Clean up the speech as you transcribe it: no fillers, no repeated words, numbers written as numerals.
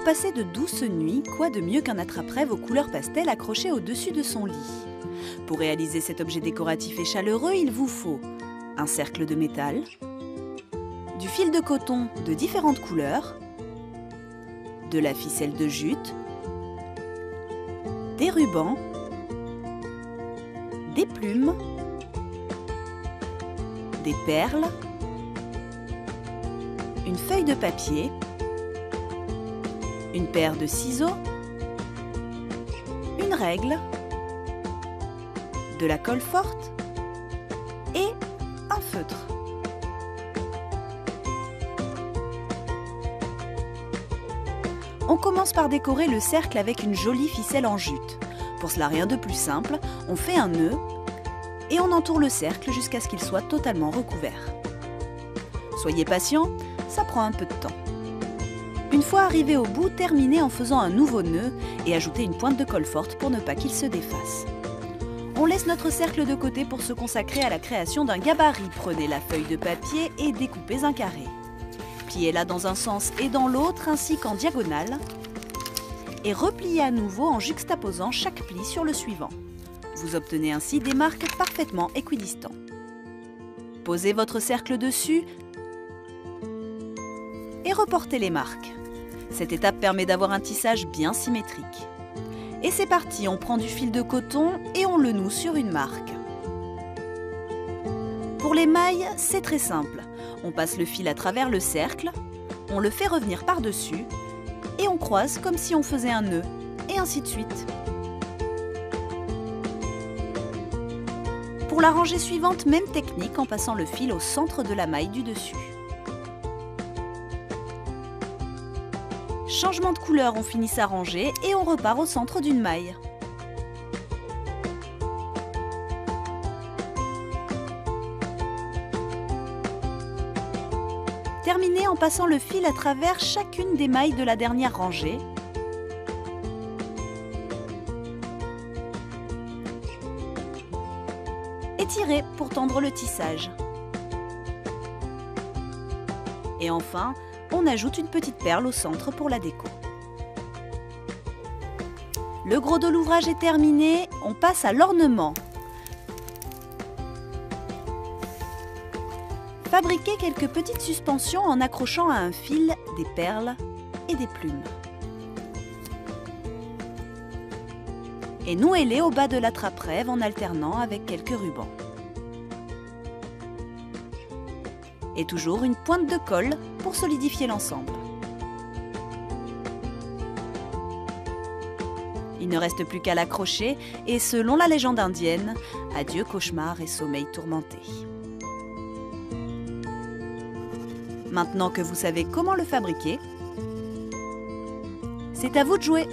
passer de douces nuits, quoi de mieux qu'un attrape-rêve aux couleurs pastel accroché au-dessus de son lit? Pour réaliser cet objet décoratif et chaleureux, il vous faut un cercle de métal, du fil de coton de différentes couleurs, de la ficelle de jute, des rubans, des plumes, des perles, une feuille de papier, une paire de ciseaux, une règle, de la colle forte et un feutre. On commence par décorer le cercle avec une jolie ficelle en jute. Pour cela, rien de plus simple, on fait un nœud et on entoure le cercle jusqu'à ce qu'il soit totalement recouvert. Soyez patient, ça prend un peu de temps. Une fois arrivé au bout, terminez en faisant un nouveau nœud et ajoutez une pointe de colle forte pour ne pas qu'il se défasse. On laisse notre cercle de côté pour se consacrer à la création d'un gabarit. Prenez la feuille de papier et découpez un carré. Pliez-la dans un sens et dans l'autre ainsi qu'en diagonale et repliez à nouveau en juxtaposant chaque pli sur le suivant. Vous obtenez ainsi des marques parfaitement équidistants. Posez votre cercle dessus et reportez les marques. Cette étape permet d'avoir un tissage bien symétrique. Et c'est parti, on prend du fil de coton et on le noue sur une marque. Pour les mailles, c'est très simple. On passe le fil à travers le cercle, on le fait revenir par-dessus et on croise comme si on faisait un nœud, et ainsi de suite. Pour la rangée suivante, même technique en passant le fil au centre de la maille du dessus. Changement de couleur, on finit sa rangée et on repart au centre d'une maille. Terminez en passant le fil à travers chacune des mailles de la dernière rangée. Et tirez pour tendre le tissage. Et enfin, on ajoute une petite perle au centre pour la déco. Le gros de l'ouvrage est terminé, on passe à l'ornement. Fabriquez quelques petites suspensions en accrochant à un fil des perles et des plumes. Et nouez-les au bas de l'attrape-rêve en alternant avec quelques rubans. Et toujours une pointe de colle pour solidifier l'ensemble. Il ne reste plus qu'à l'accrocher et selon la légende indienne, adieu cauchemar et sommeil tourmenté. Maintenant que vous savez comment le fabriquer, c'est à vous de jouer!